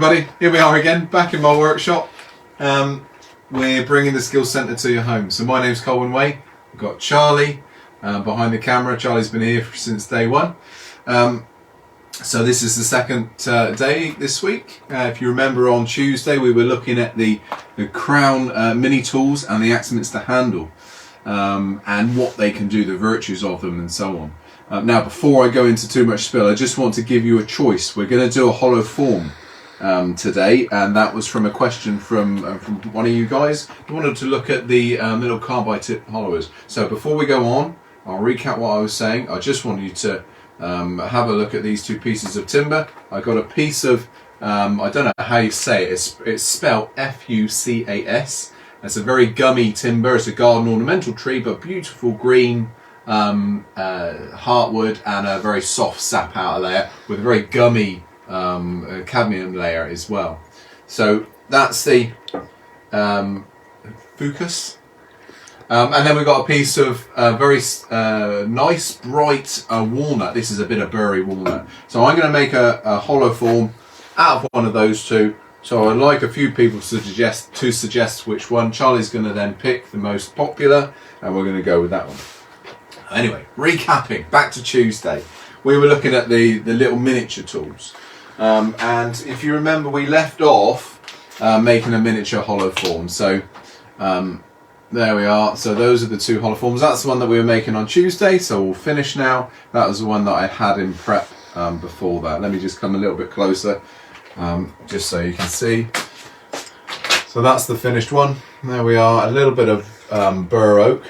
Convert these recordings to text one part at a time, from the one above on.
everybody, here we are again, back in my workshop. We're bringing the skills centre to your home. So my name's Colwin Way. We've got Charlie behind the camera. Charlie's been here since day one. So this is the second day this week. If you remember, on Tuesday we were looking at the crown mini tools and the Axminster handle and what they can do, the virtues of them and so on. Now, before I go into too much spill, I just want to give you a choice. We're going to do a hollow form today, and that was from a question from one of you guys who wanted to look at the little carbide tip hollowers. So before we go on, I'll recap what I was saying. I just want you to have a look at these two pieces of timber. I got a piece of, I don't know how you say it, it's spelled F-U-C-A-S. It's a very gummy timber. It's a garden ornamental tree, but beautiful green heartwood and a very soft sap outer layer with a very gummy cadmium layer as well. So that's the fucus. And then we've got a piece of very nice bright walnut. This is a bit of burry walnut. So I'm going to make a hollow form out of one of those two. So I'd like a few people to suggest which one. Charlie's going to then pick the most popular, and we're going to go with that one. Anyway, recapping, back to Tuesday. We were looking at the little miniature tools. And if you remember, we left off making a miniature hollow form. So there we are. So those are the two hollow forms. That's the one that we were making on Tuesday, so we'll finish now. That was the one that I had in prep before that. Let me just come a little bit closer, just so you can see. So that's the finished one. There we are, a little bit of bur oak.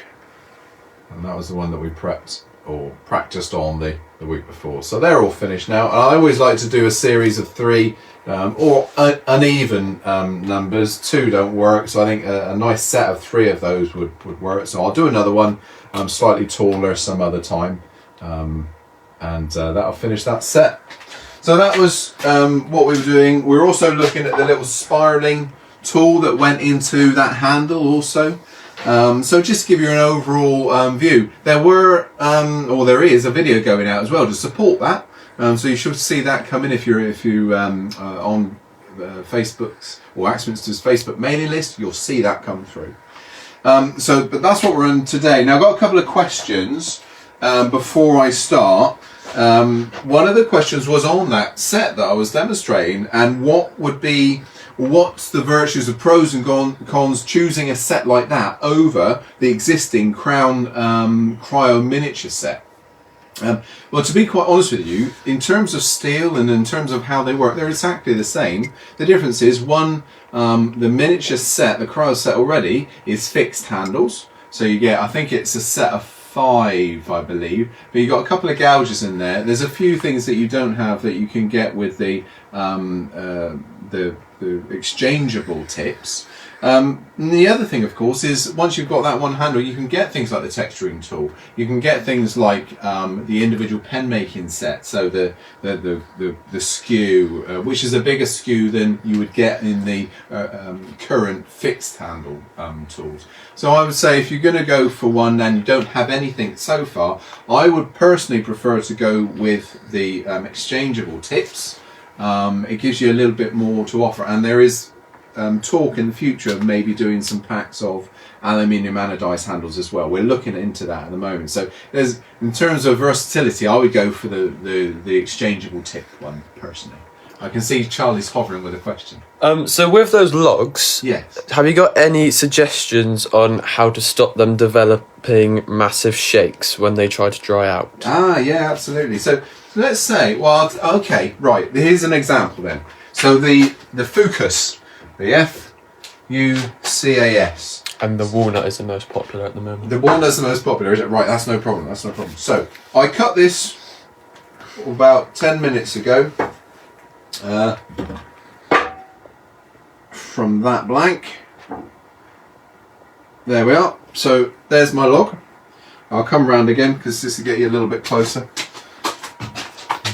And that was the one that we prepped or practiced on the week before. So they're all finished now. And I always like to do a series of 3 or uneven numbers. 2 don't work, so I think a nice set of 3 of those would work. So I'll do another one slightly taller some other time, and that'll finish that set. So that was what we were doing. We were also looking at the little spiraling tool that went into that handle also. So just to give you an overall view, there were, or there is, a video going out as well to support that. So you should see that coming if you on Facebook's or Axminster's Facebook mailing list. You'll see that come through. But that's what we're on today. Now I've got a couple of questions before I start. One of the questions was on that set that I was demonstrating, and what's the virtues of pros and cons choosing a set like that over the existing Crown Cryo miniature set? Well, to be quite honest with you, in terms of steel and in terms of how they work, they're exactly the same. The difference is one, the miniature set, the Cryo set already, is fixed handles. So you get, I think it's a set of 5, I believe, but you've got a couple of gouges in there. There's a few things that you don't have that you can get with the exchangeable tips. And the other thing, of course, is once you've got that one handle, you can get things like the texturing tool. You can get things like the individual pen making set. So the skew, which is a bigger skew than you would get in the current fixed handle tools. So I would say if you're going to go for one and you don't have anything so far, I would personally prefer to go with the exchangeable tips. It gives you a little bit more to offer, and there is talk in the future of maybe doing some packs of aluminium anodized handles as well. We're looking into that at the moment. So there's, in terms of versatility, I would go for the exchangeable tip one personally. I can see Charlie's hovering with a question. So with those logs, yes, have you got any suggestions on how to stop them developing massive shakes when they try to dry out? Ah, yeah, absolutely. So let's say, well, okay, right, here's an example then. So the fucus, the F-U-C-A-S. And the walnut is the most popular at the moment. The walnut's the most popular, is it? Right, that's no problem, that's no problem. So I cut this about 10 minutes ago from that blank. There we are. So there's my log. I'll come round again because this will get you a little bit closer.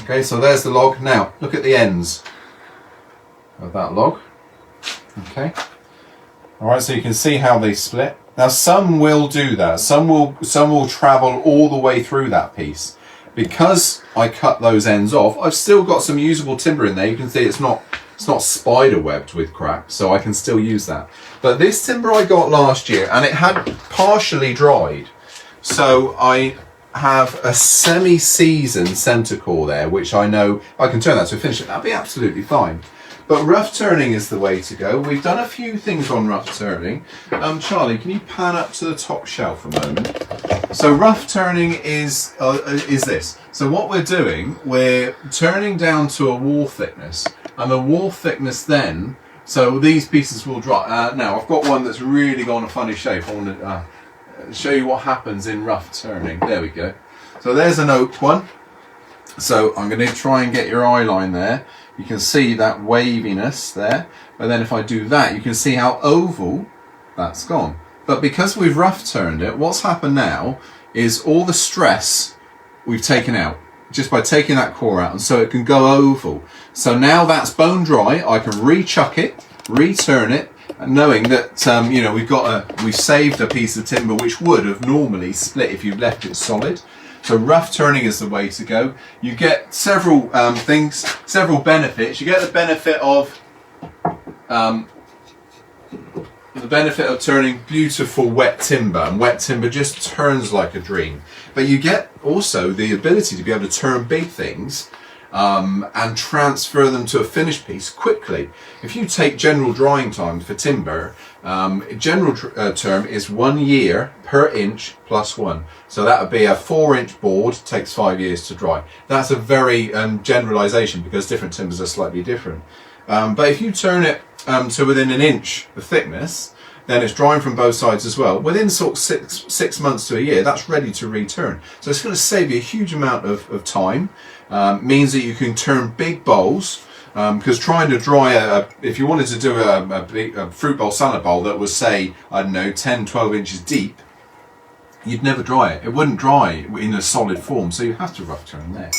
Okay, so there's the log. Now look at the ends of that log. Okay. All right, so you can see how they split. Now some will do that. Some will travel all the way through that piece. Because I cut those ends off, I've still got some usable timber in there. You can see it's not It's not spider webbed with crap, so I can still use that. But this timber I got last year, and it had partially dried. So I have a semi-seasoned centre core there, which I know I can turn that to a finish. That'll be absolutely fine. But rough turning is the way to go. We've done a few things on rough turning. Charlie, can you pan up to the top shelf a moment? So rough turning is this. So what we're doing, we're turning down to a wall thickness, and the wall thickness then, so these pieces will dry. Now I've got one that's really gone a funny shape. I want to show you what happens in rough turning. There we go. So there's an oak one. So I'm going to try and get your eye line there. You can see that waviness there, but then if I do that, you can see how oval that's gone. But because we've rough turned it, what's happened now is all the stress we've taken out just by taking that core out, and so it can go oval. So now that's bone dry, I can re-chuck it, return it, and knowing that you know, we've saved a piece of timber which would have normally split if you left it solid. So rough turning is the way to go. You get several things, several benefits. You get the benefit of turning beautiful wet timber, and wet timber just turns like a dream. But you get also the ability to be able to turn big things and transfer them to a finished piece quickly. If you take general drying time for timber, general term is 1 year per inch plus 1. So that would be a 4-inch board, takes 5 years to dry. That's a very generalisation because different timbers are slightly different. But if you turn it to within an inch of thickness, then it's drying from both sides as well. Within sort of six months to a year, that's ready to return. So it's going to save you a huge amount of time. Means that you can turn big bowls, because trying to dry if you wanted to do a fruit bowl, salad bowl that was, say, I don't know, 10-12 inches deep, you'd never dry it. It wouldn't dry in a solid form, so you have to rough turn there.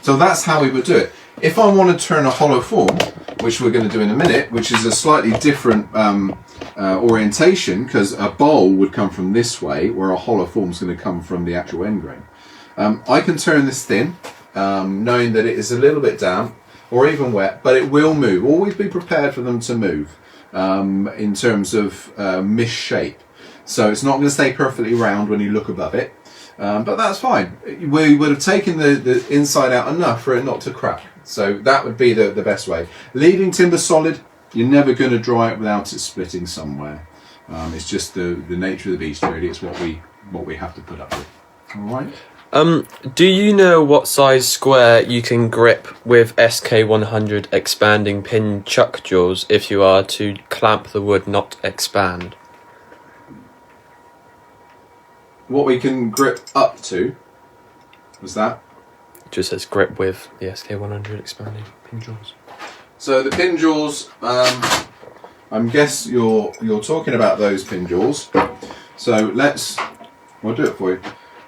So that's how we would do it. If I want to turn a hollow form, which we're going to do in a minute, which is a slightly different orientation, because a bowl would come from this way, where a hollow form is going to come from the actual end grain. I can turn this thin, knowing that it is a little bit damp or even wet, but it will move. Always be prepared for them to move in terms of misshape. So it's not going to stay perfectly round when you look above it, but that's fine. We would have taken the inside out enough for it not to crack. So that would be the best way. Leaving timber solid, you're never going to dry it without it splitting somewhere. It's just the nature of the beast, really. It's what we have to put up with. All right. Do you know what size square you can grip with SK100 expanding pin chuck jaws if you are to clamp the wood, not expand? What we can grip up to, was that? It just says grip with the SK100 expanding pin jaws. So the pin jaws, I guess you're talking about those pin jaws. So we'll do it for you.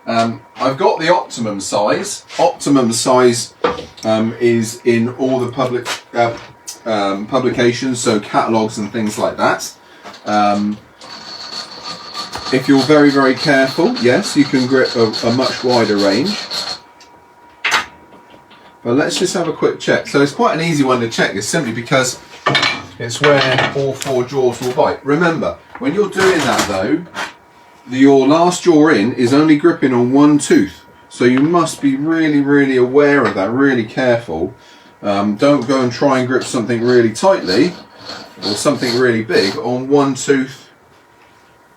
I've got the optimum size. Optimum size is in all the public publications, so catalogues and things like that. If you're very, very careful, yes, you can grip a much wider range. But let's just have a quick check. So it's quite an easy one to check. It's simply because it's where all 4 jaws will bite. Remember, when you're doing that though, your last jaw in is only gripping on 1 tooth. So you must be really, really aware of that, really careful. Don't go and try and grip something really tightly or something really big on 1 tooth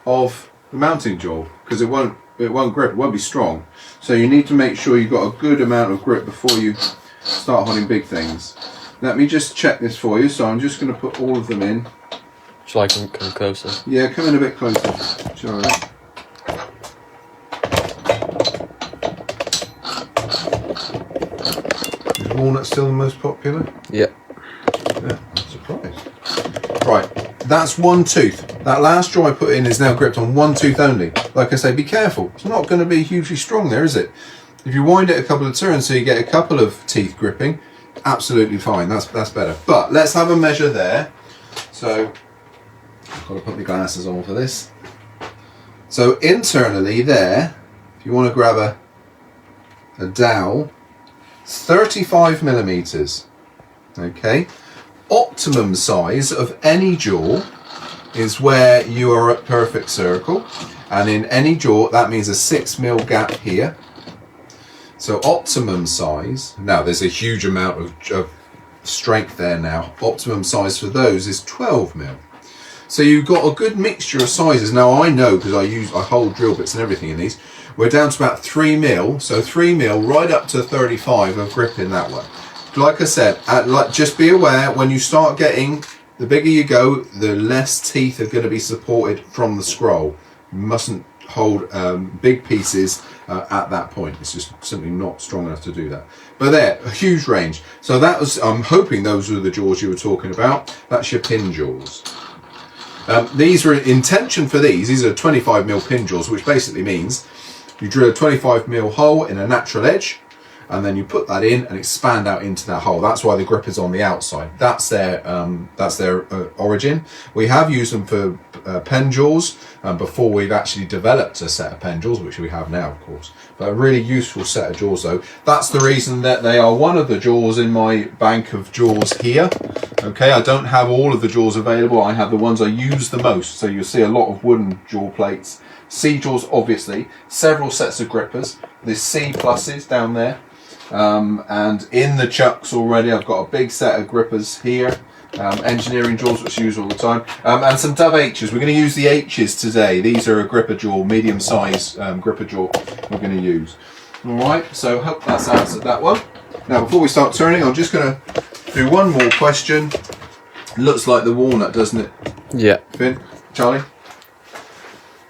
of the mounting jaw, because it won't grip, it won't be strong. So you need to make sure you've got a good amount of grip before you start holding big things. Let me just check this for you. So I'm just going to put all of them in. Shall I come closer? Yeah, come in a bit closer, Charlie. Is walnut still the most popular? Yeah. Yeah, I'm surprised. Right, that's 1 tooth. That last jaw I put in is now gripped on 1 tooth only. Like I say, be careful. It's not going to be hugely strong there, is it? If you wind it a couple of turns so you get a couple of teeth gripping, absolutely fine. That's better. But let's have a measure there. So I've got to put the glasses on for this. So internally there, if you want to grab a dowel, 35 millimeters. Okay. optimum size of any jaw is where you are at perfect circle, and in any jaw that means a 6mm gap here. So optimum size, now there's a huge amount of strength there now, optimum size for those is 12mm. So you've got a good mixture of sizes. Now I know, because I hold drill bits and everything in these, we're down to about 3mm, so 3mm right up to 35 of grip in that one. Like I said, just be aware when you start getting, the bigger you go, the less teeth are going to be supported from the scroll. You mustn't hold big pieces at that point. It's just simply not strong enough to do that. But there, a huge range. So that was, I'm hoping those were the jaws you were talking about. That's your pin jaws. These are intention for these are 25mm pin jaws, which basically means you drill a 25mm hole in a natural edge, and then you put that in and expand out into that hole. That's why the grip is on the outside. That's their origin. We have used them for pen jaws before we've actually developed a set of pen jaws, which we have now, of course. But a really useful set of jaws, though. That's the reason that they are one of the jaws in my bank of jaws here. Okay, I don't have all of the jaws available. I have the ones I use the most. So you'll see a lot of wooden jaw plates. C jaws, obviously. Several sets of grippers. There's C pluses down there. And in the chucks already, I've got a big set of grippers here, engineering jaws, which I use all the time, and some Dove H's. We're going to use the H's today. These are a gripper jaw, medium size gripper jaw we're going to use. Alright, so hope that's answered that one. Now before we start turning, I'm just going to do one more question. Looks like the walnut, doesn't it? Yeah. Finn? Charlie?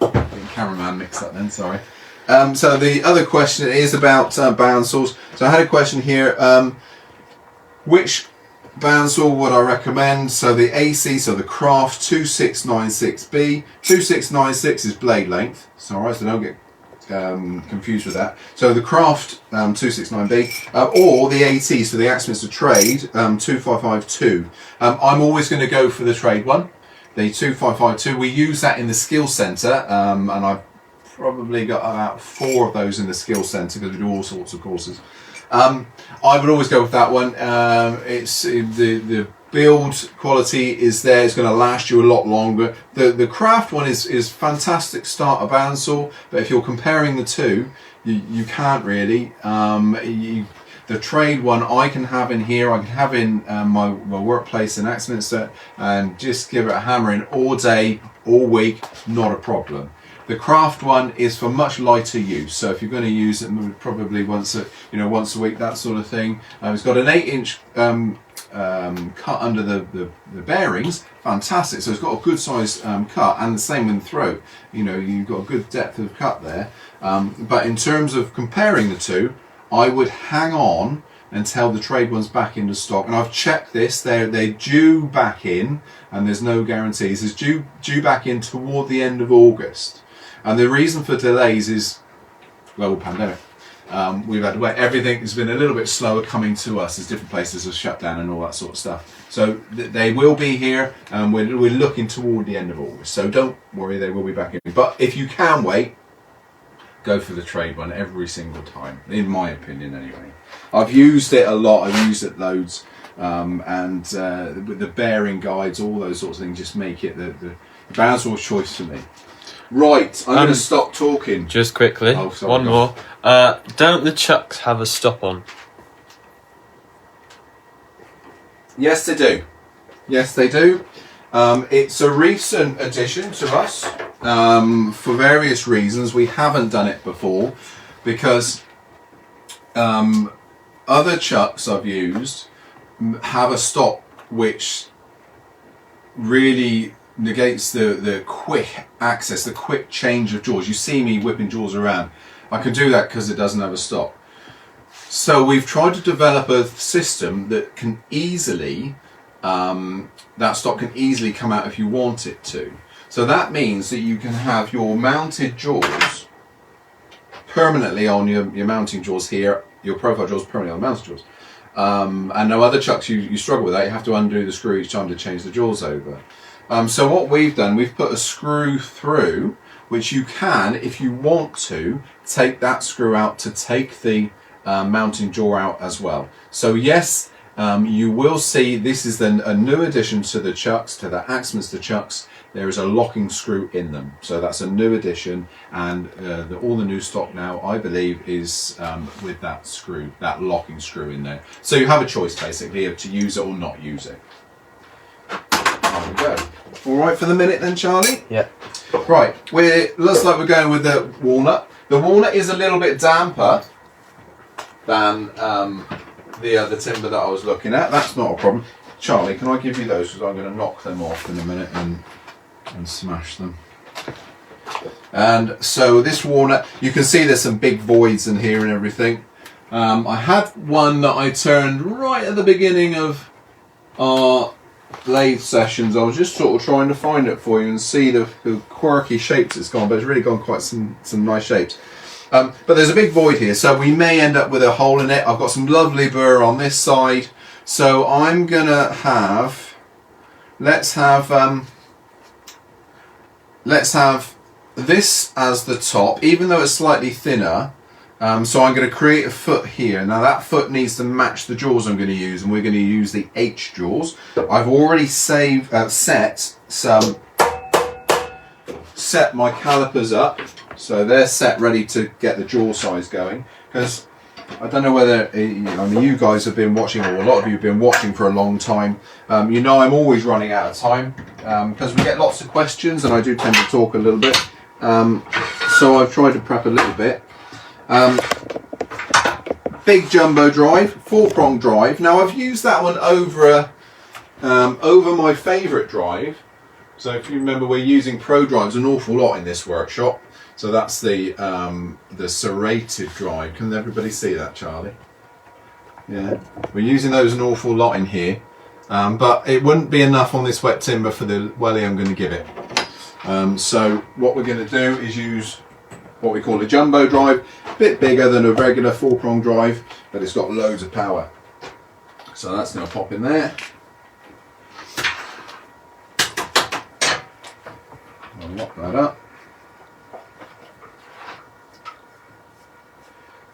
Cameraman mixed up then, sorry. So the other question is about bandsaws. So I had a question here, which bandsaw would I recommend? So the AC, so the Craft 2696B. 2696 is blade length, so alright, so don't get confused with that. So the Craft 269B, or the AT, so the Axminster Trade 2552. I'm always going to go for the Trade one, the 2552. We use that in the skill centre, and I've probably got about 4 of those in the skill centre because we do all sorts of courses. I would always go with that one. It's the build quality is there. It's going to last you a lot longer. The Craft one is fantastic starter bandsaw, but if you're comparing the two, you can't really. The Trade one I can have in here. I can have in my workplace in Axminster and just give it a hammering all day, all week, not a problem. The Craft one is for much lighter use, so if you're going to use it probably once a week, that sort of thing. It's got an 8-inch cut under the bearings, fantastic. So it's got a good size cut, and the same in the throat. You know, you've got a good depth of cut there. But in terms of comparing the two, I would hang on until the Trade one's back into stock. And I've checked this; they're due back in, and there's no guarantees. It's due back in toward the end of August. And the reason for delays is global pandemic. We've had everything has been a little bit slower coming to us as different places have shut down and all that sort of stuff. So they will be here, and we're looking toward the end of August. So don't worry, they will be back in. But if you can wait, go for the Trade one every single time, in my opinion anyway. I've used it a lot, I've used it loads, and with the bearing guides, all those sorts of things just make it the bandsaw choice for me. Right, I'm going to stop talking. Just quickly, one more. Don't the chucks have a stop on? Yes, they do. Yes, they do. It's a recent addition to us for various reasons. We haven't done it before because other chucks I've used have a stop which really negates the quick access, the quick change of jaws. You see me whipping jaws around. I can do that because it doesn't have a stop. So we've tried to develop a system that can easily, that stop can easily come out if you want it to. So that means that you can have your mounted jaws permanently on your mounting jaws here, your profile jaws permanently on mounted jaws. And no other chucks you struggle with that. You have to undo the screw each time to change the jaws over. So what we've done, we've put a screw through, which you can, if you want to, take that screw out to take the mounting jaw out as well. So yes, you will see this is then a new addition to the chucks, to the Axminster chucks. There is a locking screw in them, so that's a new addition, and all the new stock now, I believe, is with that screw, that locking screw in there. So you have a choice basically of to use it or not use it. There we go. All right for the minute then, Charlie? Yeah. Right, looks like we're going with the walnut. The walnut is a little bit damper than the other timber that I was looking at. That's not a problem. Charlie, can I give you those, because I'm going to knock them off in a minute and smash them. And so this walnut, you can see there's some big voids in here and everything. I had one that I turned right at the beginning of our lathe sessions. I was just sort of trying to find it for you and see the quirky shapes it's gone, but it's really gone quite some nice shapes. But there's a big void here, so we may end up with a hole in it. I've got some lovely burr on this side, so I'm gonna have, let's have this as the top, even though it's slightly thinner. So I'm going to create a foot here. Now that foot needs to match the jaws I'm going to use, and we're going to use the H jaws. I've already set my calipers up, so they're set ready to get the jaw size going. Because I don't know whether you guys have been watching, or a lot of you have been watching for a long time. You know I'm always running out of time because we get lots of questions, and I do tend to talk a little bit. So I've tried to prep a little bit. Big jumbo drive, 4-prong drive. Now I've used that one over my favourite drive. So if you remember, we're using pro drives an awful lot in this workshop. So that's the serrated drive. Can everybody see that, Charlie? Yeah, we're using those an awful lot in here, but it wouldn't be enough on this wet timber for the welly I'm going to give it. So what we're going to do is use what we call a jumbo drive, a bit bigger than a regular 4-prong drive, but it's got loads of power. So that's going to pop in there. I'll lock that up.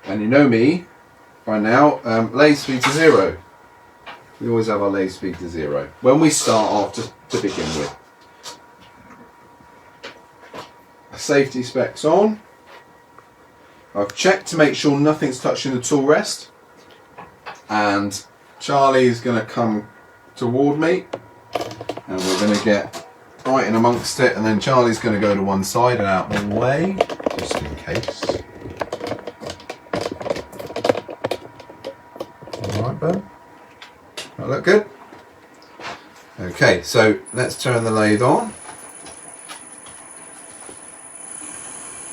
And you know me by now, lathe speed to 0. We always have our lathe speed to 0 when we start off to begin with. Safety specs on. I've checked to make sure nothing's touching the tool rest, and Charlie's going to come toward me, and we're going to get right in amongst it, and then Charlie's going to go to one side and out the way, just in case. Alright, bud? That look good? Okay, so let's turn the lathe on.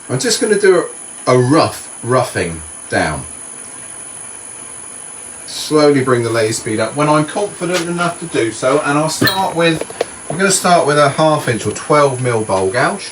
I'm just going to do a roughing down. Slowly bring the lathe speed up when I'm confident enough to do so, and I'm going to start with a 1/2 inch or 12mm bowl gouge.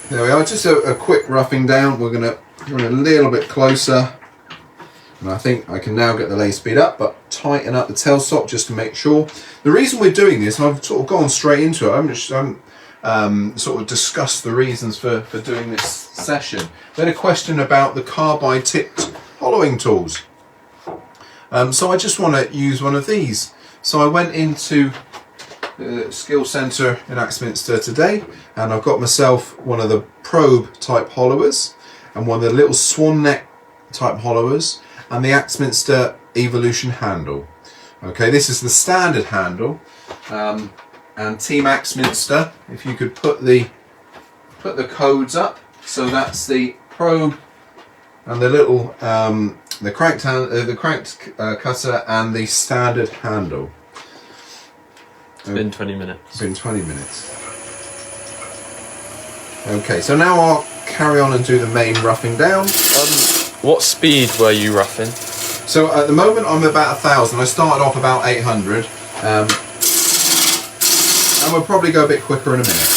There we are, just a quick roughing down. We're going to run a little bit closer, and I think I can now get the lathe speed up, but tighten up the tailstock just to make sure. The reason we're doing this, and I've sort of gone straight into it, I'm sort of discussed the reasons for doing this session. We had a question about the carbide tipped hollowing tools. So I just want to use one of these. So I went into the skill centre in Axminster today, and I've got myself one of the probe type hollowers and one of the little swan neck type hollowers and the Axminster evolution handle. Okay, this is the standard handle, and Team Axminster, if you could put the codes up. So that's the probe and the little the cranked cutter and the standard handle. It's been 20 minutes. It's been 20 minutes. Okay, so now I'll carry on and do the main roughing down. What speed were you roughing? So at the moment I'm about 1,000. I started off about 800. And we'll probably go a bit quicker in a minute.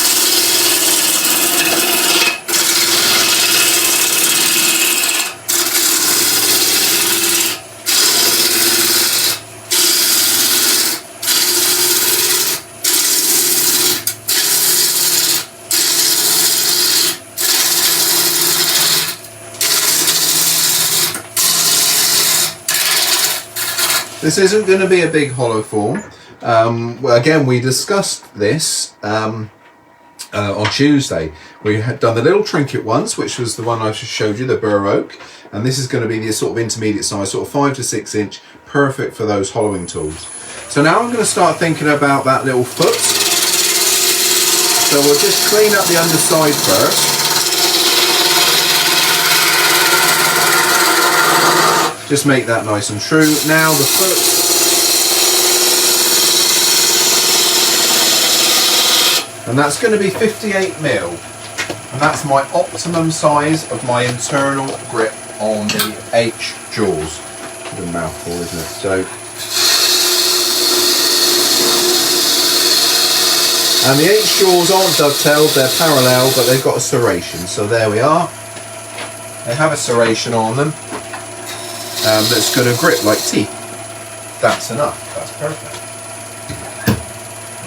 This isn't going to be a big hollow form. Well, again, we discussed this on Tuesday. We had done the little trinket ones, which was the one I just showed you, the bur oak, and this is going to be the sort of intermediate size, sort of 5 to 6 inch, perfect for those hollowing tools. So now I'm going to start thinking about that little foot. So we'll just clean up the underside first. Just make that nice and true. Now the foot. And that's going to be 58mm. And that's my optimum size of my internal grip on the H jaws. It's a mouthful, isn't it? So, and the H jaws aren't dovetailed, they're parallel, but they've got a serration. So there we are. They have a serration on them. That's going to grip like teeth. That's enough. That's perfect.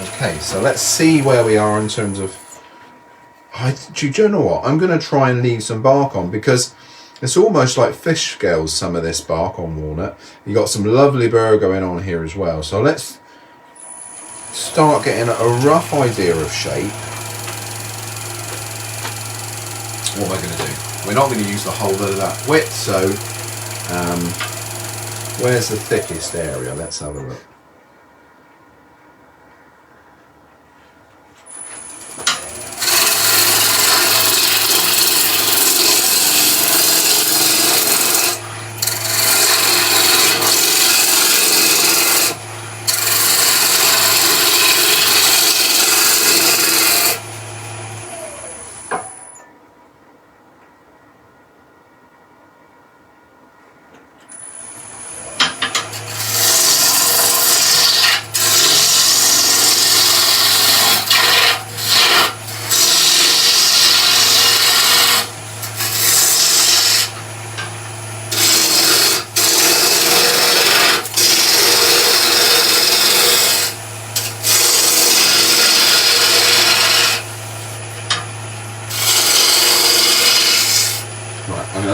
Okay, so let's see where we are in terms of... do you know what? I'm going to try and leave some bark on because it's almost like fish scales, some of this bark on walnut. You got some lovely burr going on here as well. So let's start getting a rough idea of shape. What am I going to do? We're not going to use the whole of that width, so... where's the thickest area? Let's have a look.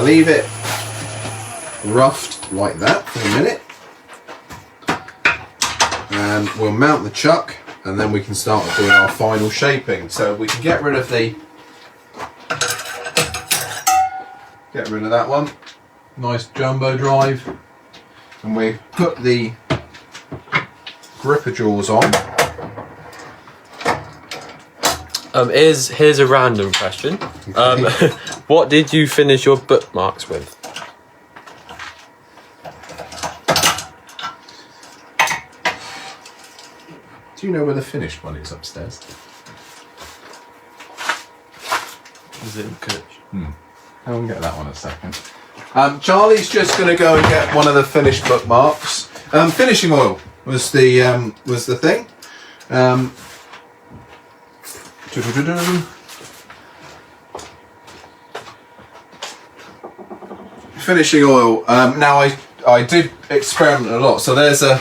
Leave it roughed like that for a minute, and we'll mount the chuck, and then we can start doing our final shaping. So we can get rid of that one, nice jumbo drive, and we put the gripper jaws on. Here's a random question. Okay. What did you finish your bookmarks with? Do you know where the finished one is upstairs? Is it good? I'll get that one in a second. Charlie's just going to go and get one of the finished bookmarks. Finishing oil was the thing. Finishing oil. Now I did experiment a lot. So there's a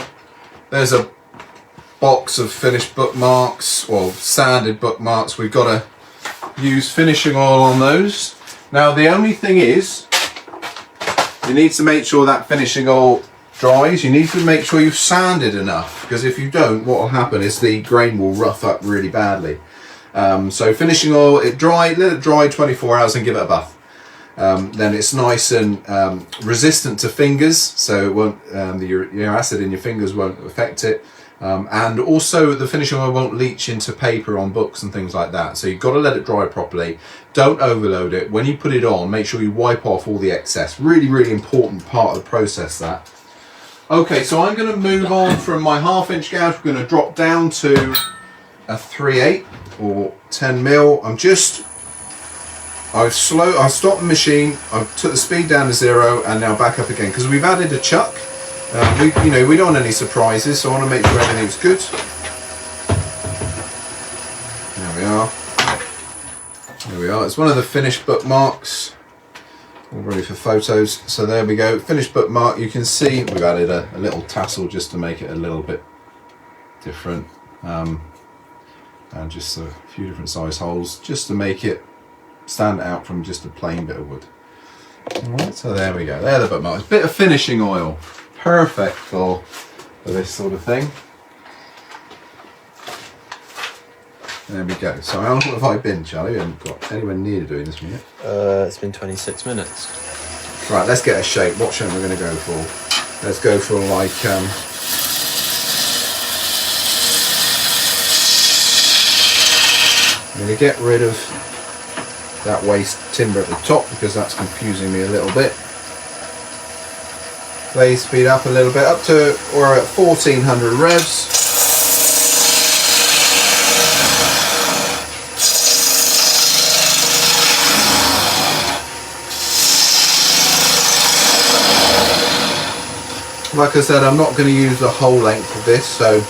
box of finished bookmarks, or sanded bookmarks. We've got to use finishing oil on those. Now the only thing is, you need to make sure that finishing oil dries. You need to make sure you've sanded enough, because if you don't, what will happen is the grain will rough up really badly. So finishing oil, let it dry 24 hours and give it a buff. Then it's nice and resistant to fingers, so it won't, the uric acid in your fingers won't affect it. And also the finishing oil won't leach into paper on books and things like that. So you've got to let it dry properly. Don't overload it. When you put it on, make sure you wipe off all the excess. Really, really important part of the process, that. Okay, so I'm going to move on from my 1/2 inch gouge. We're going to drop down to a 3/8 or 10mm. I'm just I've stopped the machine, I've took the speed down to 0 and now back up again because we've added a chuck. We don't want any surprises, so I want to make sure everything's good. There we are. There we are. It's one of the finished bookmarks. All ready for photos. So there we go. Finished bookmark. You can see we've added a little tassel just to make it a little bit different. And just a few different size holes just to make it stand out from just a plain bit of wood. Alright, so there we go. There are the bookmarks. Bit of finishing oil. Perfect for this sort of thing. There we go. So how long have I been, Charlie? We haven't got anywhere near doing this one yet. It's been 26 minutes. Right, let's get a shape. What shape are we going to go for? Let's go for like I'm going to get rid of that waste timber at the top because that's confusing me a little bit. Blaze speed up a little bit, up to, we're at 1400 revs. Like I said, I'm not going to use the whole length of this, so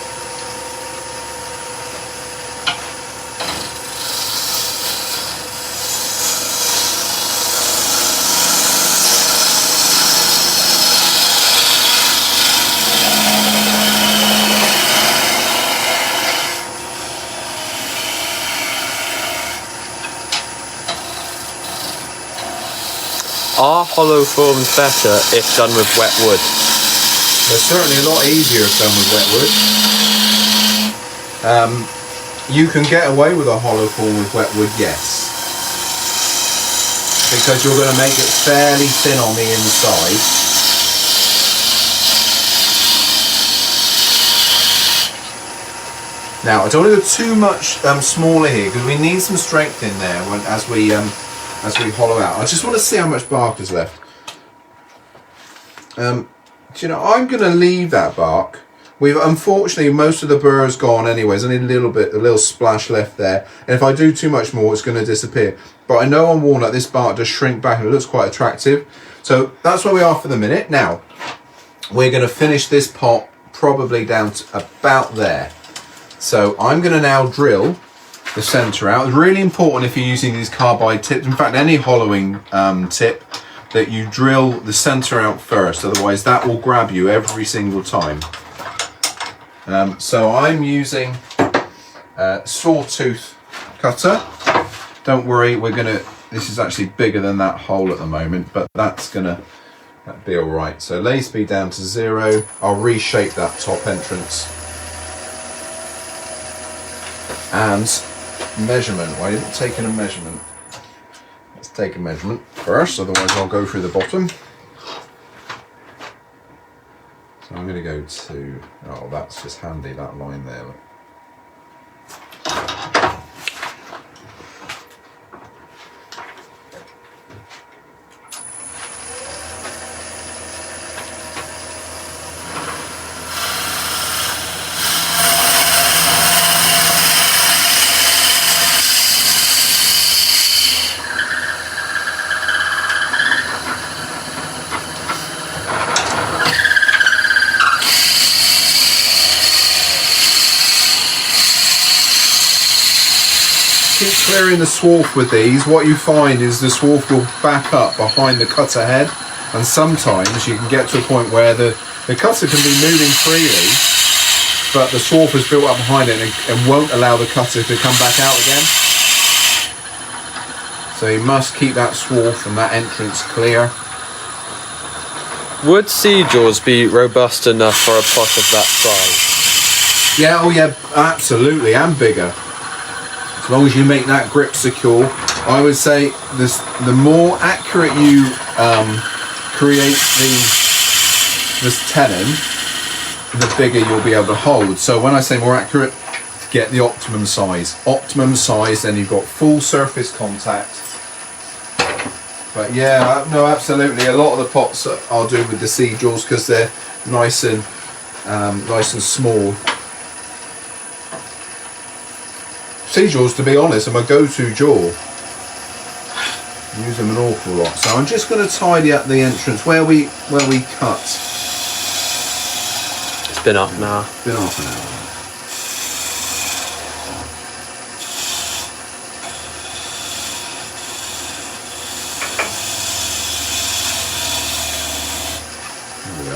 Are hollow forms better if done with wet wood? they're certainly a lot easier if done with wet wood. You can get away with a hollow form with wet wood, yes, because you're going to make it fairly thin on the inside. Now I don't want to go too much smaller here because we need some strength in there as we hollow out. I just want to see how much bark is left. Do you know, I'm going to leave that bark. We've unfortunately most of the burr's gone anyways. Only a little splash left there. And if I do too much more, it's going to disappear. But I know on walnut this bark does shrink back and it looks quite attractive. So that's where we are for the minute. Now we're going to finish this pot probably down to about there. So I'm going to now drill the centre out. It's really important if you're using these carbide tips, in fact any hollowing tip, that you drill the centre out first, otherwise that will grab you every single time. So I'm using a sawtooth cutter. Don't worry, this is actually bigger than that hole at the moment, but that'll be alright. So lay speed down to 0. I'll reshape that top entrance. And measurement. Why didn't take a measurement? Let's take a measurement first, otherwise I'll go through the bottom. So I'm going to go to, oh that's just handy, that line there. Look. Keep clearing the swarf with these. What you find is the swarf will back up behind the cutter head, and sometimes you can get to a point where the cutter can be moving freely, but the swarf is built up behind it and won't allow the cutter to come back out again. So you must keep that swarf and that entrance clear. Would sea jaws be robust enough for a pot of that size? Yeah, oh yeah, absolutely, and bigger. As long as you make that grip secure. I would say the more accurate you create this tenon, the bigger you'll be able to hold. So when I say more accurate, get the optimum size. Optimum size, then you've got full surface contact. But yeah, no, absolutely. A lot of the pots I'll do with the sea jaws because they're nice and small. Sea jaws, to be honest, are my go-to jaw. Use them an awful lot. So I'm just going to tidy up the entrance where we cut. It's been up now. Been half an hour.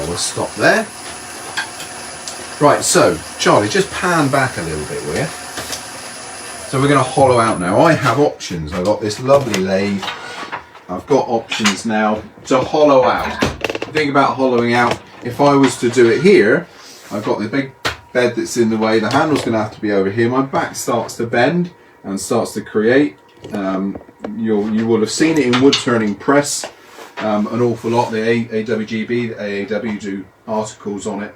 We'll stop there. Right, so Charlie, just pan back a little bit, will you? So we're going to hollow out now. I have options. I've got this lovely lathe. I've got options now to hollow out. Think about hollowing out. If I was to do it here, I've got the big bed that's in the way. The handle's going to have to be over here. My back starts to bend and starts to create. You will have seen it in wood turning press. An awful lot. The AWGB, the AAW do articles on it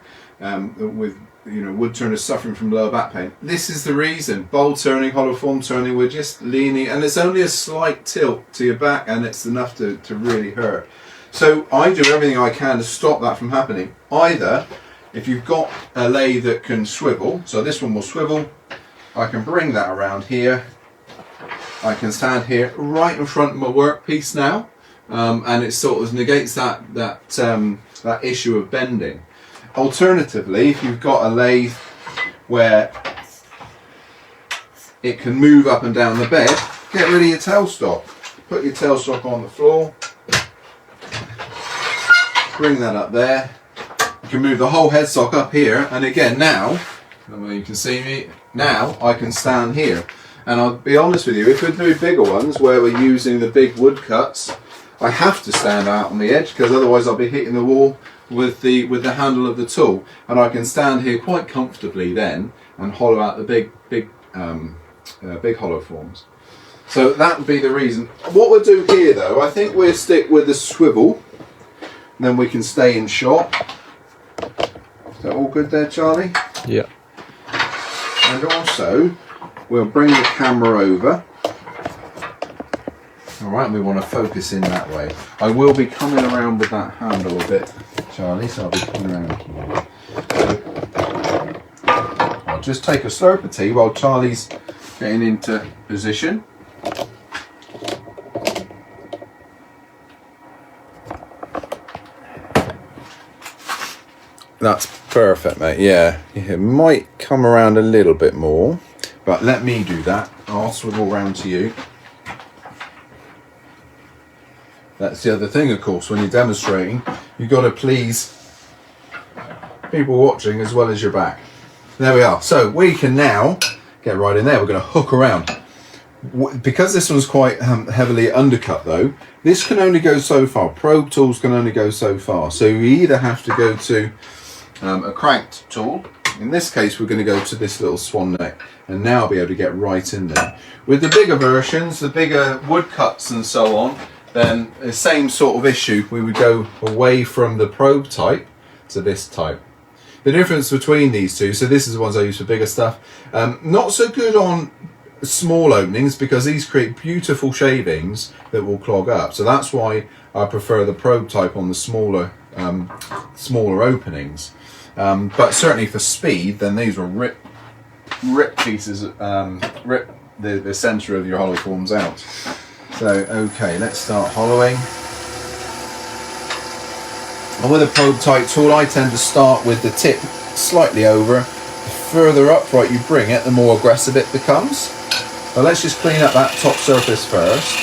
with wood turners suffering from lower back pain. This is the reason. Bowl turning, hollow form turning, we're just leaning, and it's only a slight tilt to your back, and it's enough to really hurt. So I do everything I can to stop that from happening. Either if you've got a lathe that can swivel, so this one will swivel, I can bring that around here. I can stand here right in front of my workpiece now. And it sort of negates that issue of bending. Alternatively, if you've got a lathe where it can move up and down the bed, get rid of your tailstock. Put your tailstock on the floor, bring that up there. You can move the whole headstock up here, and again now, you can see me, now I can stand here. And I'll be honest with you, if we're doing bigger ones where we're using the big wood cuts, I have to stand out on the edge because otherwise I'll be hitting the wall with the handle of the tool, and I can stand here quite comfortably then and hollow out the big hollow forms. So that would be the reason. What we'll do here though, I think we'll stick with the swivel, and then we can stay in shot. Is that all good there, Charlie? Yeah. And also we'll bring the camera over. Alright, we want to focus in that way. I will be coming around with that handle a bit, Charlie, so I'll be coming around here. So I'll just take a slurp of tea while Charlie's getting into position. That's perfect, mate. Yeah, it might come around a little bit more, but let me do that. I'll swivel round to you. That's the other thing, of course, when you're demonstrating, you've got to please people watching as well as your back. There we are. So we can now get right in there. We're going to hook around. Because this one's quite heavily undercut though, this can only go so far. Probe tools can only go so far. So you either have to go to a cranked tool. In this case, we're going to go to this little swan neck and now be able to get right in there. With the bigger versions, the bigger wood cuts and so on, then the same sort of issue, we would go away from the probe type to this type. The difference between these two, so this is the ones I use for bigger stuff, not so good on small openings because these create beautiful shavings that will clog up. So that's why I prefer the probe type on the smaller openings. But certainly for speed, then these will rip pieces, rip the centre of your hollow forms out. So, okay, let's start hollowing. And with a probe type tool, I tend to start with the tip slightly over. The further upright you bring it, the more aggressive it becomes. So let's just clean up that top surface first.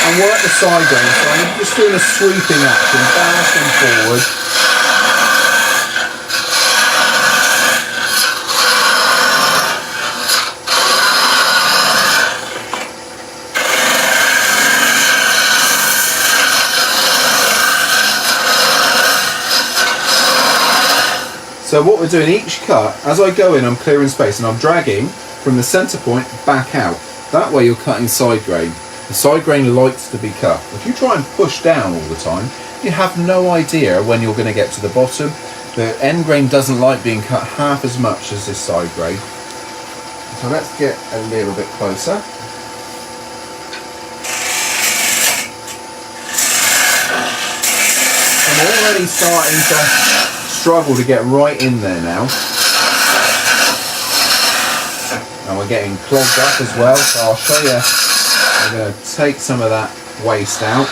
And work the side down. So I'm just doing a sweeping action, back and forward. So what we're doing, each cut, as I go in, I'm clearing space and I'm dragging from the centre point back out. That way you're cutting side grain. The side grain likes to be cut. If you try and push down all the time, you have no idea when you're going to get to the bottom. The end grain doesn't like being cut half as much as this side grain. So let's get a little bit closer. I'm already starting to struggle to get right in there now. and we're getting clogged up as well, so I'll show you. I'm going to take some of that waste out.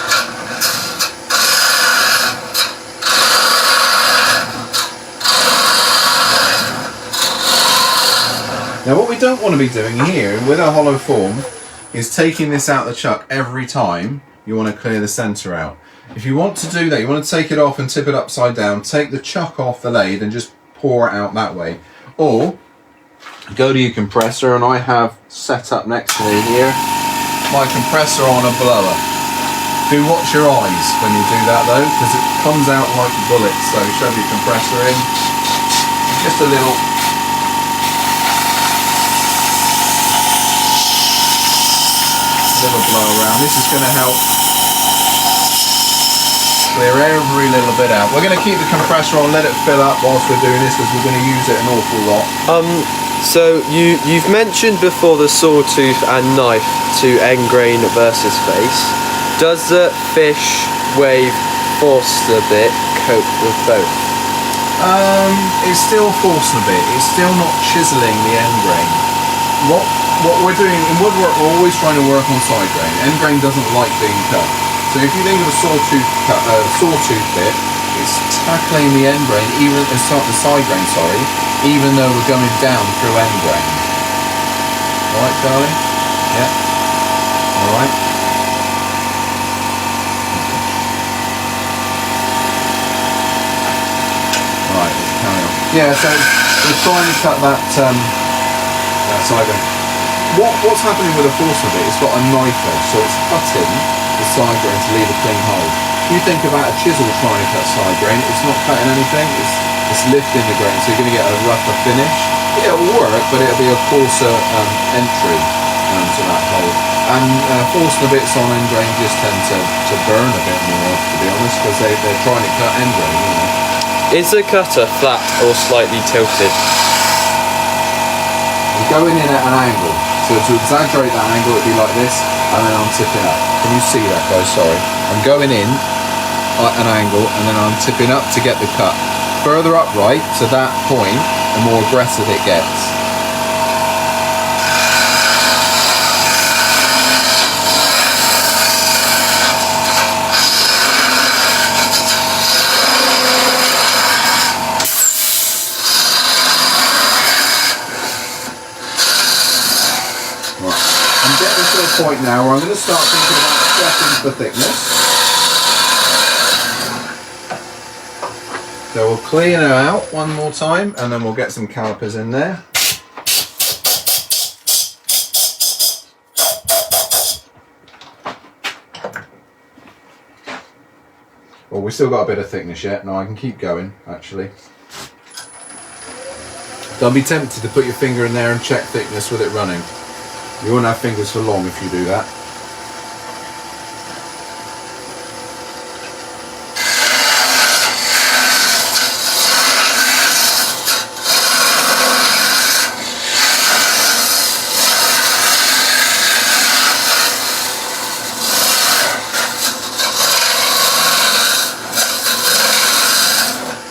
Now what we don't want to be doing here with a hollow form is taking this out of the chuck every time you want to clear the centre out. If you want to do that, you want to take it off and tip it upside down, take the chuck off the lathe and just pour it out that way. Or go to your compressor, and I have set up next to me here my compressor on a blower. Do watch your eyes when you do that though, because it comes out like bullets. So shove your compressor in, just a little blow around. This is going to help clear every little bit out. We're going to keep the compressor on, let it fill up whilst we're doing this, because we're going to use it an awful lot. So you've mentioned before the sawtooth and knife to end grain versus face. Does the fish wave force a bit cope with both? It's still forcing a bit. It's still not chiseling the end grain. What we're doing in woodwork, we're always trying to work on side grain. End grain doesn't like being cut. So if you think of a sawtooth bit, it's tackling the end grain, even the side grain, sorry, even though we're going down through end grain. All right, Charlie? Yeah. All right. Right, let's carry on. Yeah, so we're trying to cut that side grain. What's happening with a forcemeat bit? It's got a knife edge, so it's cutting the side grain to leave a clean hole. If you think about a chisel trying to cut side grain, it's not cutting anything, it's lifting the grain, so you're going to get a rougher finish. It'll work, but it'll be a coarser entry to that hole. And forcemeat bits on end grain just tend to burn a bit more, to be honest, because they're trying to cut end grain, you know. Is the cutter flat or slightly tilted? I'm going in at an angle. So to exaggerate that angle, it'd be like this, and then I'm tipping up. Can you see that, guys? Sorry. I'm going in at an angle, and then I'm tipping up to get the cut. Further upright to that point, the more aggressive it gets. Point now where I'm going to start thinking about checking for thickness. So we'll clean her out one more time, and then we'll get some calipers in there. Well, we've still got a bit of thickness yet. No, I can keep going, actually. Don't be tempted to put your finger in there and check thickness with it running. You won't have fingers for long if you do that.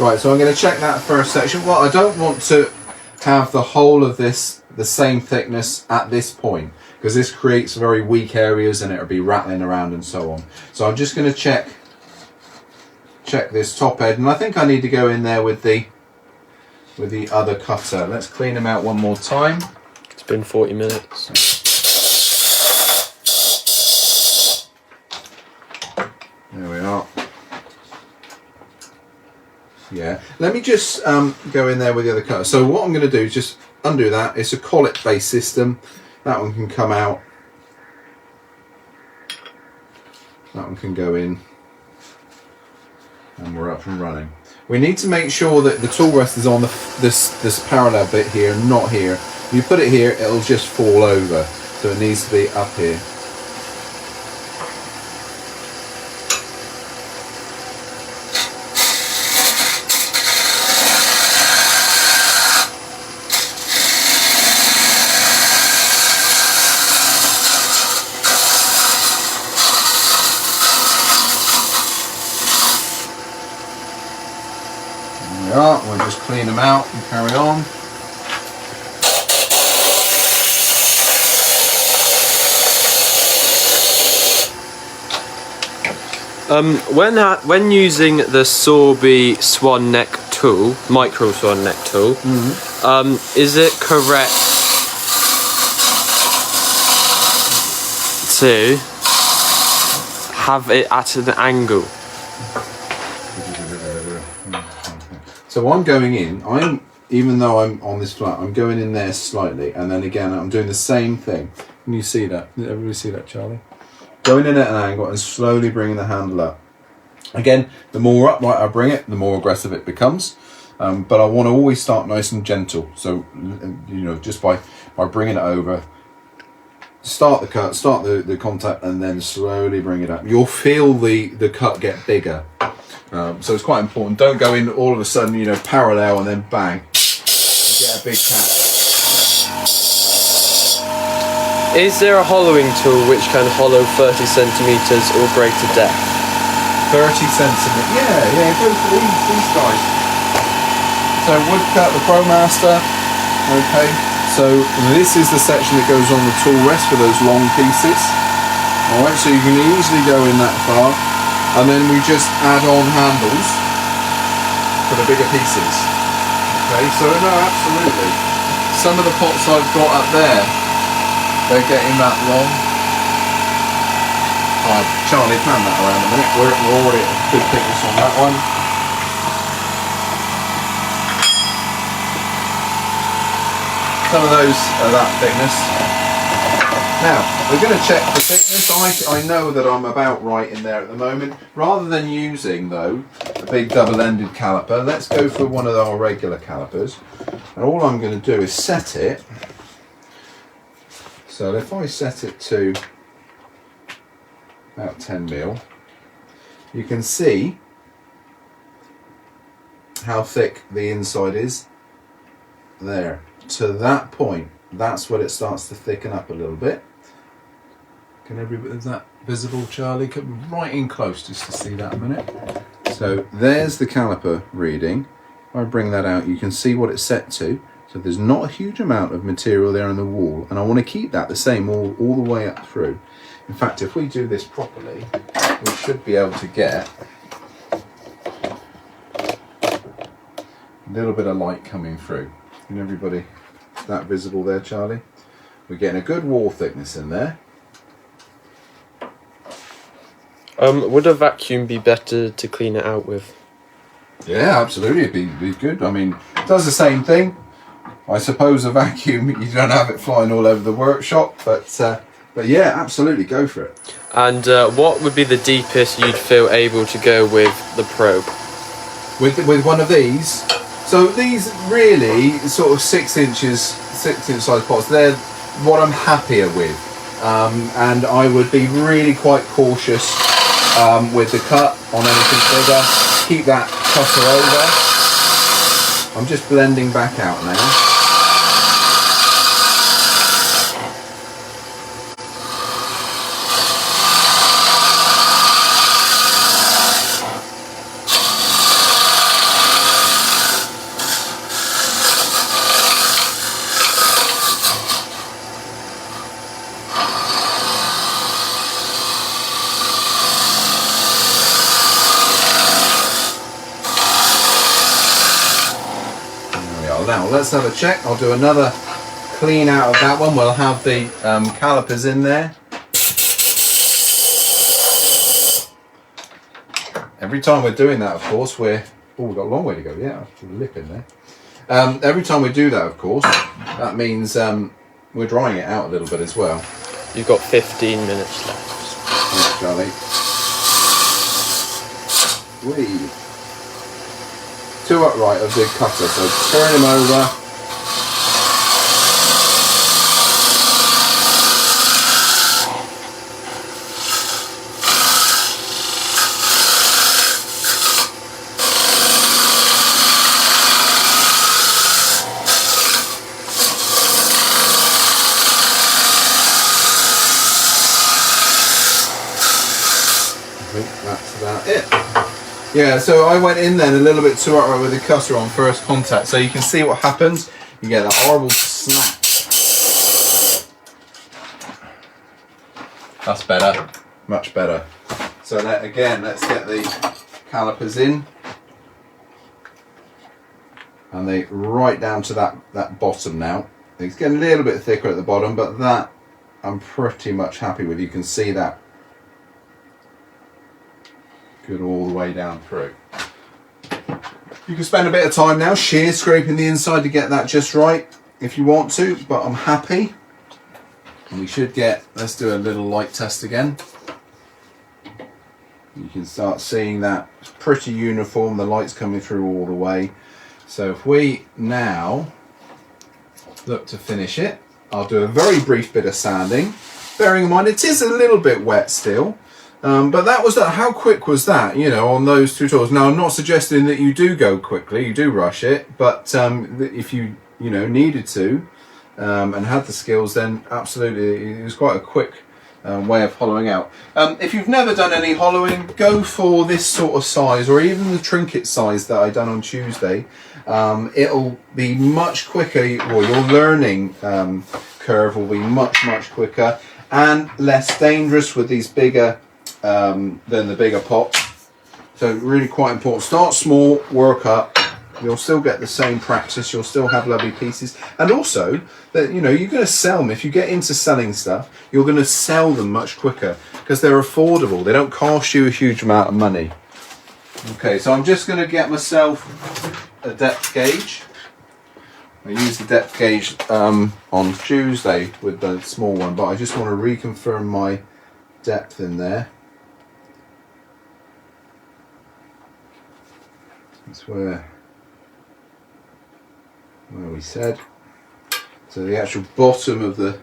Right, so I'm going to check that first section. Well, I don't want to have the whole of this the same thickness at this point, because this creates very weak areas and it'll be rattling around and so on. So I'm just going to check this top edge, and I think I need to go in there with the other cutter. Let's clean them out one more time. It's been 40 minutes. There we are. Yeah, let me just go in there with the other cutter. So what I'm going to do is just undo that. It's a collet based system. That one can come out. That one can go in. And we're up and running. We need to make sure that the tool rest is on this parallel bit here, not here. If you put it here, it'll just fall over. So it needs to be up here. We'll just clean them out and carry on. When using the Sorby Swan Neck tool, micro Swan Neck tool, is it correct to have it at an angle? So I'm going in, even though I'm on this flat, I'm going in there slightly, and then again I'm doing the same thing. Can you see that? Did everybody see that, Charlie? Going in at an angle and slowly bringing the handle up. Again, the more upright I bring it, the more aggressive it becomes. But I want to always start nice and gentle. So, you know, just by bringing it over, start the cut, start the contact, and then slowly bring it up. You'll feel the cut get bigger. So it's quite important. Don't go in all of a sudden, you know, parallel and then bang. You get a big catch. Is there a hollowing tool which can hollow 30 centimeters or greater depth? 30 centimeters. Yeah, go for these guys. So Woodcut, the ProMaster. Okay, so this is the section that goes on the tool rest for those long pieces. Alright, so you can easily go in that far. And then we just add on handles for the bigger pieces. Okay, so no, absolutely. Some of the pots I've got up there, they're getting that long. Charlie, pan that around a minute. We're already at a good thickness on that one. Some of those are that thickness. Now, we're going to check the thickness. I know that I'm about right in there at the moment. Rather than using, though, a big double-ended caliper, let's go for one of our regular calipers. And all I'm going to do is set it. So if I set it to about 10mm, you can see how thick the inside is there. To that point, that's when it starts to thicken up a little bit. Is that visible, Charlie? Come right in close just to see that a minute. So there's the caliper reading. If I bring that out, you can see what it's set to. So there's not a huge amount of material there on the wall, and I want to keep that the same all the way up through. In fact, if we do this properly, we should be able to get a little bit of light coming through. And everybody, is that visible there, Charlie? We're getting a good wall thickness in there. Would a vacuum be better to clean it out with? Yeah, absolutely, it'd be good. I mean, it does the same thing. I suppose a vacuum, you don't have it flying all over the workshop, but yeah, absolutely, go for it. And what would be the deepest you'd feel able to go with the probe? With one of these? So these really sort of 6 inch size pots, they're what I'm happier with. And I would be really quite cautious with the cut on anything bigger. Keep that cutter over. I'm just blending back out now. Now let's have a check. I'll do another clean out of that one. We'll have the calipers in there. Every time we're doing that, of course, we've got a long way to go. Yeah, I'll put a lip in there. Every time we do that, of course, that means we're drying it out a little bit as well. You've got 15 minutes left. Thanks, Charlie. Whee. Two upright of the cutter, so turn him over. I think that's about it. Yeah, so I went in then a little bit too upright with the cutter on first contact, so you can see what happens. You get that horrible snap. That's better, much better. So that, again, let's get the calipers in. And they right down to that bottom now. It's getting a little bit thicker at the bottom, but that I'm pretty much happy with. You can see that good all the way down through. You can spend a bit of time now shear scraping the inside to get that just right if you want to, but I'm happy. And we should get, let's do a little light test again. You can start seeing that it's pretty uniform, the light's coming through all the way. So if we now look to finish it, I'll do a very brief bit of sanding, bearing in mind it is a little bit wet still. But that was that. How quick was that? You know, on those tutorials. Now, I'm not suggesting that you do go quickly, you do rush it, but if you needed to and had the skills, then absolutely, it was quite a quick way of hollowing out. If you've never done any hollowing, go for this sort of size, or even the trinket size that I done on Tuesday. It'll be much quicker, or your learning curve will be much quicker and less dangerous with these bigger than the bigger pots. So really quite important. Start small, work up. You'll still get the same practice. You'll still have lovely pieces, and also that you're going to sell them. If you get into selling stuff, you're going to sell them much quicker because they're affordable. They don't cost you a huge amount of money. Okay, so I'm just going to get myself a depth gauge. I used the depth gauge on Tuesday with the small one, but I just want to reconfirm my depth in there. That's where we said. So the actual bottom of the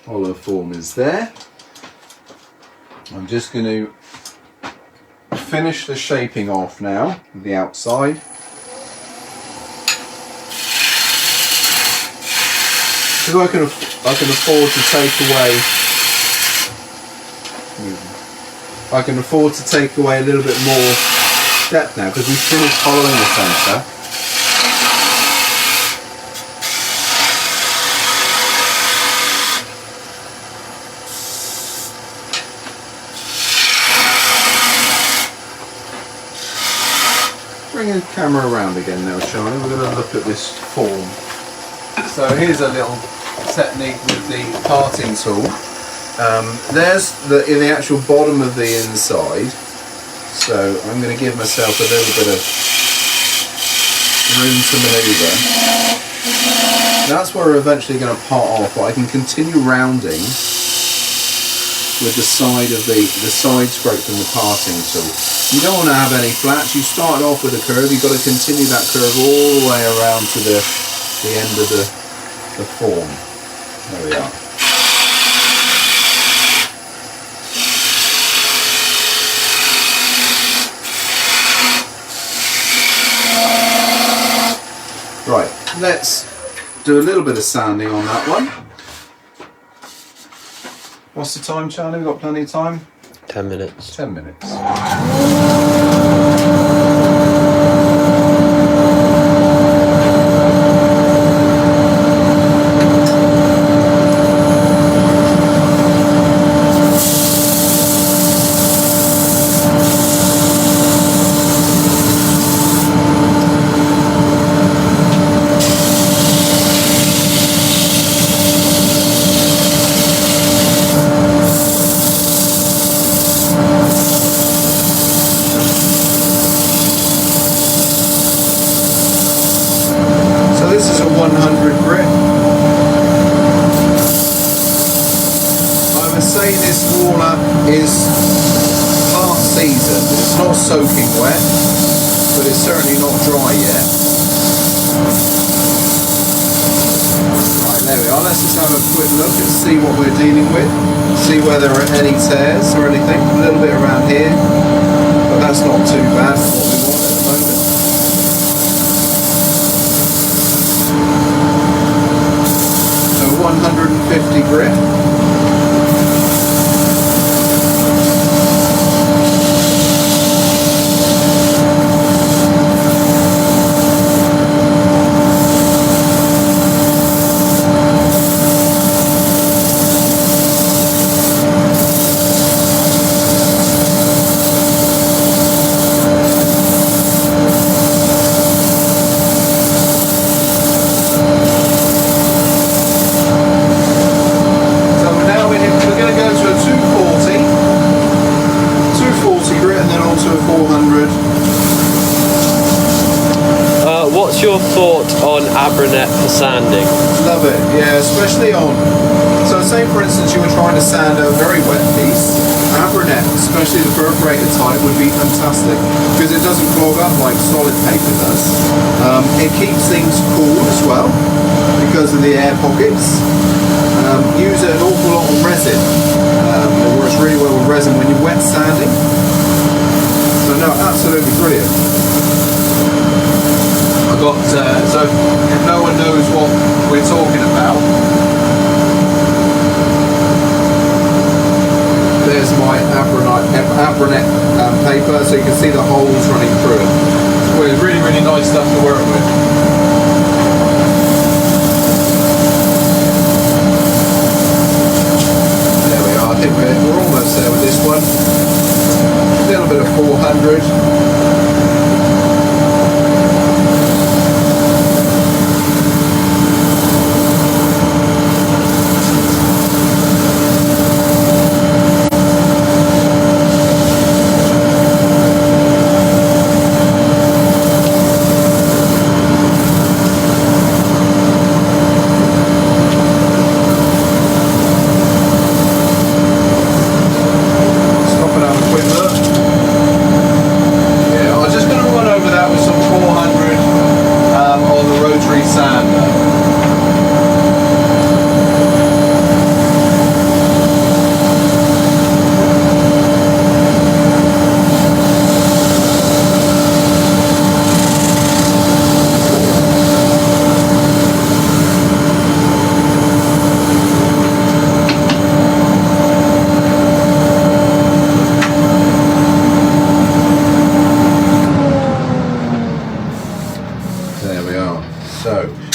hollow form is there. I'm just going to finish the shaping off now with the outside. Because I can afford to take away a little bit more depth now, because we've finished hollowing the centre. Bring the camera around again now, Charlie. We're going to look at this form. So here's a little technique with the parting tool. There's in the actual bottom of the inside. So I'm going to give myself a little bit of room to manoeuvre. That's where we're eventually going to part off, but I can continue rounding with the side of the side scrape from the parting tool. You don't want to have any flats. You start off with a curve. You've got to continue that curve all the way around to the end of the form. There we are. Right, let's do a little bit of sanding on that one. What's the time, Charlie? We've got plenty of time? 10 minutes. 10 minutes. This is a 100 grit. I would say this walnut is part seasoned. It's not soaking wet, but it's certainly not dry yet. Right, there we are. Let's just have a quick look and see what we're dealing with. See where there are any tears or anything. A little bit around here, but that's not too bad for what we want at the moment. So 150 grit. Yeah, especially on. So say for instance you were trying to sand a very wet piece, Abranet, especially the perforated type, would be fantastic because it doesn't clog up like solid paper does. It keeps things cool as well because of the air pockets. Use it an awful lot on resin. It works really well with resin when you're wet sanding. So no, absolutely brilliant. I got so if no one knows what we're talking about, there's my Abranet paper, so you can see the holes running through it. So it's really, really nice stuff to work with. There we are. I think we're almost there with this one. A little bit of 400.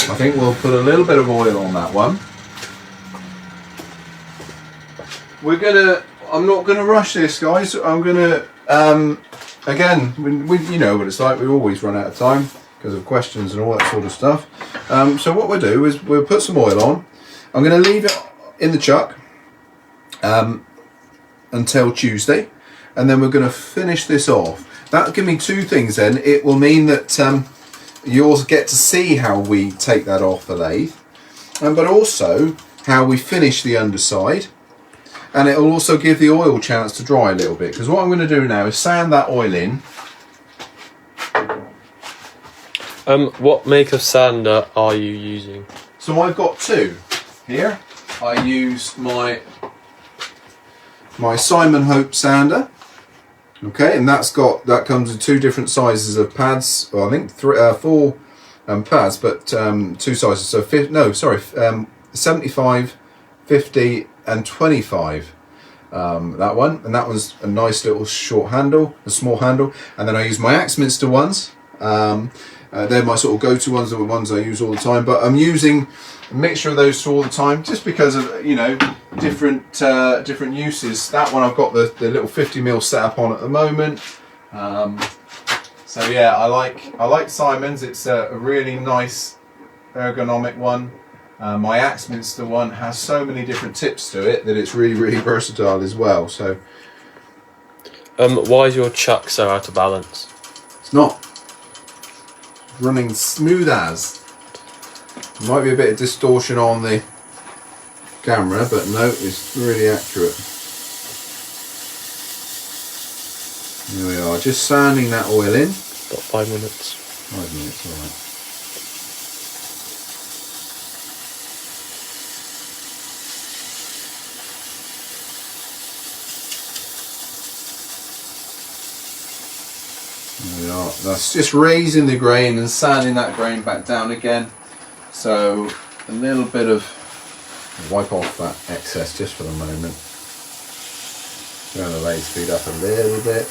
I think we'll put a little bit of oil on that one. I'm not gonna rush this, guys. I'm gonna, again, you know what it's like, we always run out of time because of questions and all that sort of stuff. So what we'll do is we'll put some oil on. I'm gonna leave it in the chuck until Tuesday, and then we're gonna finish this off. That'll give me two things then. It will mean that you also get to see how we take that off the lathe, but also how we finish the underside, and it will also give the oil a chance to dry a little bit, because what I'm going to do now is sand that oil in. What make of sander are you using? So I've got two here. I use my Simon Hope sander. Okay, and that comes in two different sizes of pads. Well, I think four pads, but two sizes. So 75, 50, and 25. That one, and that one's a nice little short handle, a small handle. And then I use my Axminster ones. They're my sort of go-to ones, the ones I use all the time. But I'm using a mixture of those two all the time, just because of, you know, different uses. That one I've got the little 50mm setup on at the moment. So yeah, I like Simon's. It's a really nice ergonomic one. My Axminster one has so many different tips to it that it's really, really versatile as well. So why is your chuck so out of balance? it's not running smooth as. Might be a bit of distortion on the camera, but no, it's really accurate. Here we are, just sanding that oil in. About 5 minutes. 5 minutes, alright. There we are. That's just raising the grain and sanding that grain back down again. So a little bit of, wipe off that excess just for the moment. Turn the lathe speed up a little bit.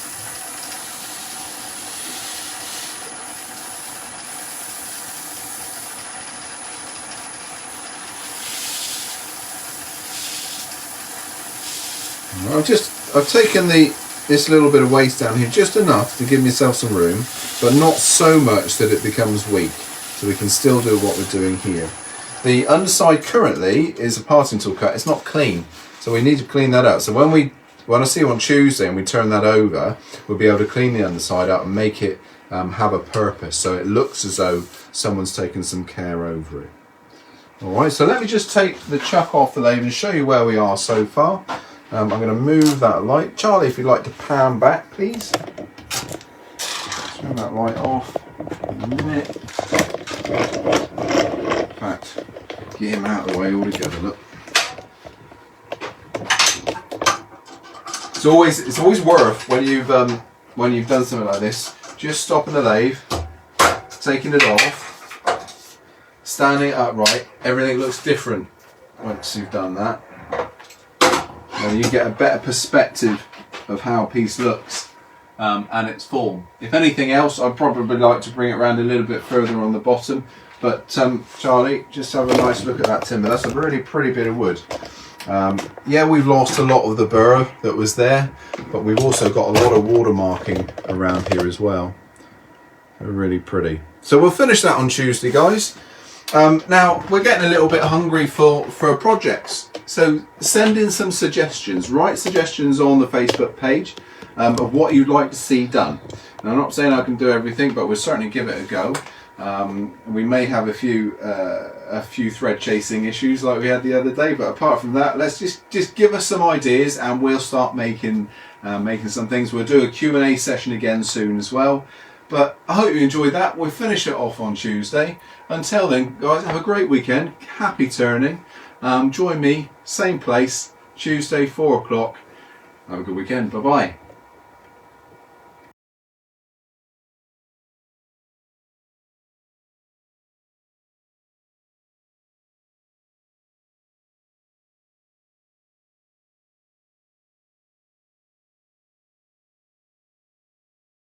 I've taken this little bit of waste down here, just enough to give myself some room, but not so much that it becomes weak, so we can still do what we're doing here. The underside currently is a parting tool cut. It's not clean, so we need to clean that up. So when I see you on Tuesday and we turn that over, we'll be able to clean the underside up and make it have a purpose, so it looks as though someone's taken some care over it. Alright, so let me just take the chuck off the lathe and show you where we are so far. I'm going to move that light. Charlie, if you'd like to pan back, please. Turn that light off in a minute. In fact, get him out of the way altogether, look. It's always worth, when you've done something like this, just stopping the lathe, taking it off, standing it upright. Everything looks different once you've done that. And you get a better perspective of how a piece looks and its form. If anything else, I'd probably like to bring it around a little bit further on the bottom. But Charlie, just have a nice look at that timber. That's a really pretty bit of wood. Yeah, we've lost a lot of the burr that was there, but we've also got a lot of water marking around here as well. They're really pretty. So we'll finish that on Tuesday, guys. Now, we're getting a little bit hungry for projects. So send in some suggestions. Write suggestions on the Facebook page of what you'd like to see done. And I'm not saying I can do everything, but we'll certainly give it a go. We may have a few thread chasing issues like we had the other day, but apart from that, let's just give us some ideas and we'll start making some things. We'll do a Q&A session again soon as well. But I hope you enjoyed that. We'll finish it off on Tuesday. Until then, guys, have a great weekend. Happy turning. Join me, same place, Tuesday, 4 o'clock. Have a good weekend. Bye-bye.